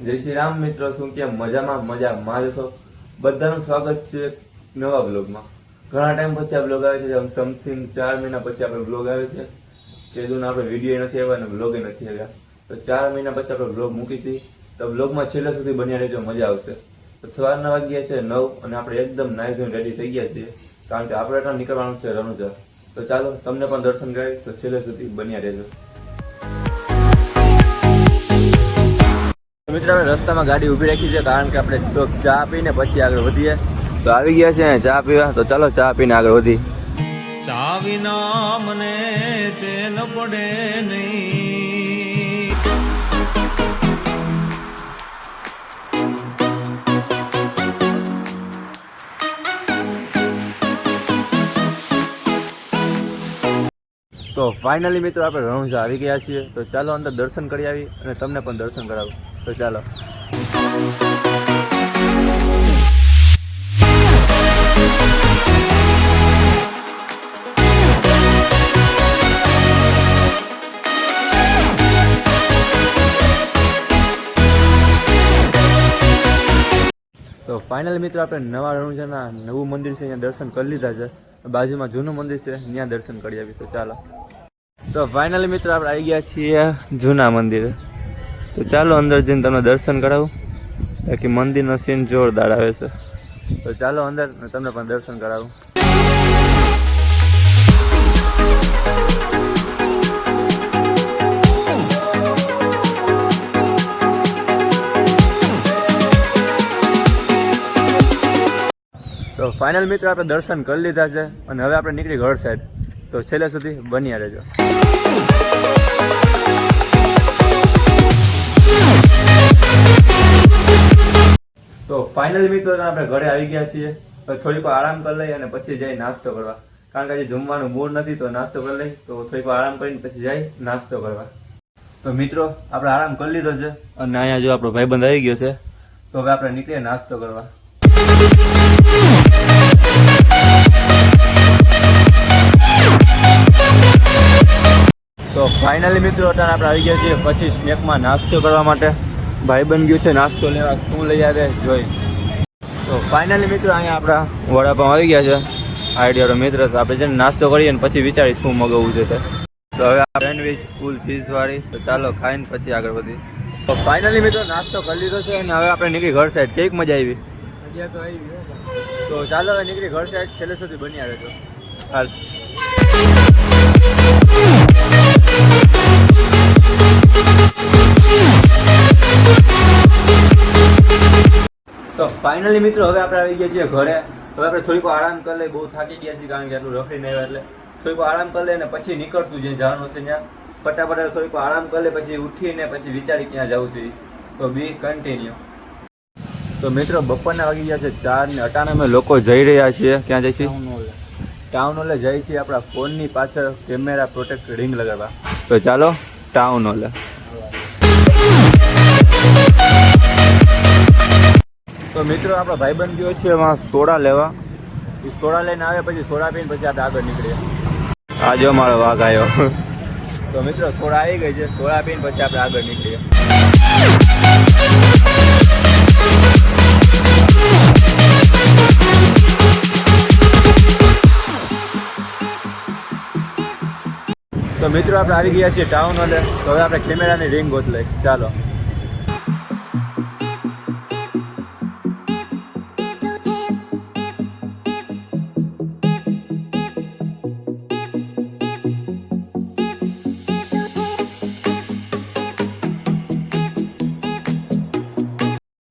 જય શ્રી રામ મિત્રો, શું કેમ મજામાં છો? બધાનું સ્વાગત છે નવા બ્લોગમાં. ઘણા ટાઈમ પછી આ બ્લોગ આવે છે, સમથિંગ 4 મહિના પછી આપણે બ્લોગ આવે છે. કે દૂન આપણે વિડીયો નથી આવ્યા અને બ્લોગે નથી આવ્યા, તો 4 મહિના પછી આપણે બ્લોગ મૂકી હતી. તો બ્લોગમાં છેલ્લે સુધી બન્યા રહેજો, મજા આવશે. તો સવારના વાગ્યા છે 9 અને આપણે એકદમ નાઈ ધોઈને રેડી થઈ ગયા છીએ, કારણ કે આપણે ત્યાં નીકળવાનું છે રણુજા. તો ચાલો તમને પણ દર્શન કરાવી, તો છેલ્લે સુધી બન્યા રહેજો. મિત્રો આપણે રસ્તામાં ગાડી ઊભી રાખી છે, કારણ કે આપણે ચા પીને પછી આગળ વધીએ. તો આવી ગયા છે ચા પીવા, તો ચાલો ચા પીને આગળ વધી. ચા વિના મને ચેન પડે નહીં. તો ફાઇનલી મિત્રો આપણે રણુજા આવી ગયા છીએ. તો ચાલો અંદર દર્શન કરી આવી અને તમને પણ દર્શન કરાવું. તો ચાલો. તો ફાઇનલી મિત્રો આપણે નવા રણુજાના નવું મંદિર છે, અહીંયા દર્શન કરી લીધા છે. બાજુમાં જૂનું મંદિર છે, ત્યાં દર્શન કરી આવી. તો ચાલો. તો ફાઇનલી મિત્રો આપણે આવી ગયા છીએ જૂના મંદિરે. તો ચાલો અંદર જઈને તમને દર્શન કરાવું, બાકી મંદિરનો સીન જોરદાર આવે છે. તો ચાલો અંદર તમને પણ દર્શન કરાવું. તો ફાઇનલ મિત્રો આપણે દર્શન કરી લીધા છે અને હવે આપણે નીકળી ઘર સાઈડ. તો છેલ્લે સુધી બન્યા રહેજો. તો ફાઇનલી મિત્રો આપણે ઘરે આવી ગયા છીએ. થોડીક આરામ કરી લઈ અને પછી જઈ નાસ્તો કરવા, કારણ કે આજે જમવાનું મૂડ નથી. તો નાસ્તો કરી લઈ, તો થોડીક આરામ કરીને પછી જઈ નાસ્તો કરવા. તો મિત્રો આપણે આરામ કરી લીધો છે અને અહીંયા જો આપણો ભાઈબંધ આવી ગયો છે. તો હવે આપણે નીકળીએ નાસ્તો કરવા. તો ફાઇનલી મિત્રો અત્યારે આપણે આવી ગયા છીએ પછી સ્નેકમાં નાસ્તો કરવા માટે. ભાઈ બન ગયું છે નાસ્તો લેવા, શું લઈ આવે જોઈ. તો ફાઇનલી મિત્રો અહીંયા આપણા વડાપાઉં આવી ગયા છે. આઈડિયાનો મિત્ર છે, આપણે જઈને નાસ્તો કરીએ ને પછી વિચારી શું મગાવવું છે. તો હવે આ સેન્ડવિચ ફૂલ ચીઝવાળી. તો ચાલો ખાઈને પછી આગળ વધી. તો ફાઇનલી મિત્રો નાસ્તો કરી લીધો છે અને હવે આપણે નીકળી ઘર સાઈડ. કેવી મજા આવી? મજા તો આવી. તો ચાલો હવે નીકળી ઘર સાઈડ. છેલ્લે સુધી બન્યા રહેજો. હાલ. તો ફાઇનલી મિત્રો હવે આપણે આવી ગયા છીએ ઘરે. હવે આપણે થોડીક આરામ કરી લઈએ, બહુ થાકી ગયા છીએ, કારણ કે આટલું રખડીને આવ્યા. એટલે થોડીક આરામ કરી લઈએ અને પછી નીકળશું જ્યાં જવાનું છે ત્યાં. ફટાફટ થોડીક આરામ કરી લે, પછી ઉઠીને પછી વિચારી ક્યાં જવું જોઈએ. તો બી કન્ટિન્યુ. તો મિત્રો બપોરના વાગી ગયા છે 4 ને 58 અમે લોકો જઈ રહ્યા છીએ. ક્યાં જઈએ છીએ? ટાઉન હોલે જઈએ છીએ આપણા ફોનની પાછળ કેમેરા પ્રોટેક્ટ રિંગ લગાવવા. તો ચાલો ટાઉન હોલે. તો મિત્રો આપણો ભાઈબંધ ગયો છે એમાં સોડા લેવા. એ સોડા લઈને આવે, પછી સોડા પીને પછી આપણે આગળ નીકળીએ. આ જો મારો વાઘ આવ્યો. તો મિત્રો સોડા આવી ગઈ છે, સોડા પીને પછી આપણે આગળ નીકળીએ. તો મિત્રો આપણે આવી ગયા છીએ ટાઉન હોલે. તો હવે આપણે કેમેરાની રિંગ ગોતી. ચાલો.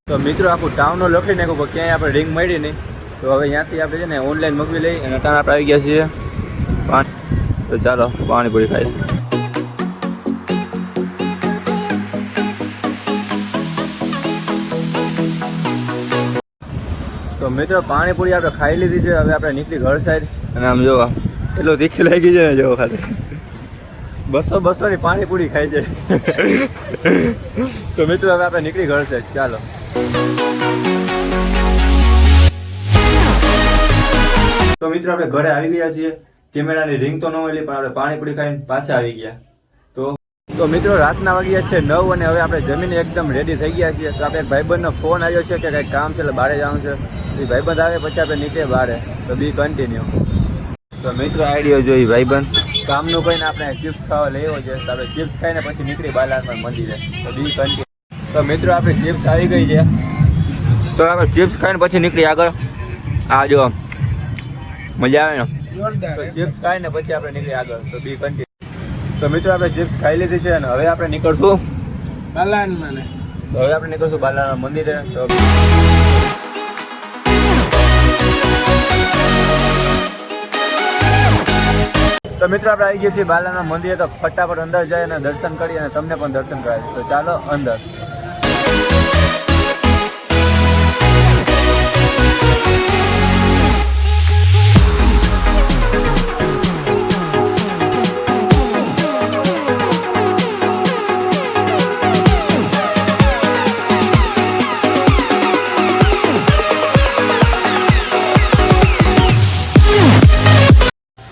તો મિત્રો આખું ટાઉન હોલ લખી નાખ્યું, પણ ક્યાંય આપણે રિંગ મળી નહીં. તો હવે ત્યાંથી આપણે છે ને ઓનલાઈન મગવી લઈ અને ત્યાં આપણે આવી ગયા છીએ પાણી. તો ચાલો પાણીપુરી ખાઈ. તો મિત્રો પાણીપુરી આપણે ખાઈ લીધી છે. હવે આપણે નીકળી ઘર સાઈડ. અને આમ જોવા એટલું તીખી લાગી છે ને, જોવો ખાલી 200 ની પાણીપુરી ખાઈ જાય. તો મિત્રો હવે આપણે નીકળી ઘર સાઈડ. ચાલો. તો મિત્રો આપણે ઘરે આવી ગયા છીએ. કેમેરાની રિંગ તો ન મળી, પણ આપણે પાણીપુરી ખાઈને પાછા આવી ગયા. તો તો મિત્રો રાતના વાગ્યા છે 9 અને હવે આપણે જમીને એકદમ રેડી થઈ ગયા છીએ. તો આપણે એક ભાઈબંધનો ફોન આવ્યો છે કે કંઈક કામ છે એટલે બહાર જવાનું છે. એ ભાઈબંધ આવે પછી આપણે નીકળીએ બહાર. તો બી કન્ટિન્યુ. તો મિત્રો આઈડિયો જોઈ ભાઈબંધ કામનું કહીને આપણે ચિપ્સ ખાવા લઈ આવ્યો છે. તો આપણે ચિપ્સ ખાઈને પછી નીકળી બાલામાં મંદિરે. તો બી કન્ટિન્યુ. તો મિત્રો આપણે ચિપ્સ આવી ગઈ છે. તો આપણે ચિપ્સ ખાઈને પછી નીકળી આગળ. આ જો મજા આવે ને. તો ચિપ્સ ખાઈને પછી આપણે નીકળી આગળ. તો બી કન્ટિન્યુ. તો મિત્રો આપણે ચિપ્સ ખાઈ લીધી છે અને હવે આપણે નીકળશું બાલાનમાં. તો હવે આપણે નીકળશું બાલાના મંદિરે. તો મિત્રો આપણે આવી ગયા છીએ બાલાના મંદિરે. તો ફટાફટ અંદર જાય અને દર્શન કરીએ અને તમને પણ દર્શન કરાવીએ. તો ચાલો અંદર.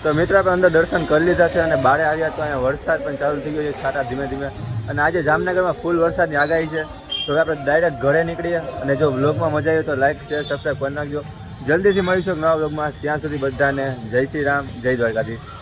તો મિત્રો આપણે અંદર દર્શન કરી લીધા છે અને બહાર આવ્યા તો અહીંયા વરસાદ પણ ચાલુ થઈ ગયો છે છાંટા ધીમે ધીમે. અને આજે જામનગરમાં ફૂલ વરસાદની આગાહી છે. તો હવે આપણે ડાયરેક્ટ ઘરે નીકળીએ. અને જો વ્લોગમાં મજા આવી તો લાઈક શેર સબસ્ક્રાઈબ કરી નાખજો. જલ્દીથી મળીશું નવા વ્લોગમાં. ત્યાં સુધી બધાને જય શ્રી રામ, જય દ્વારકાધીશ.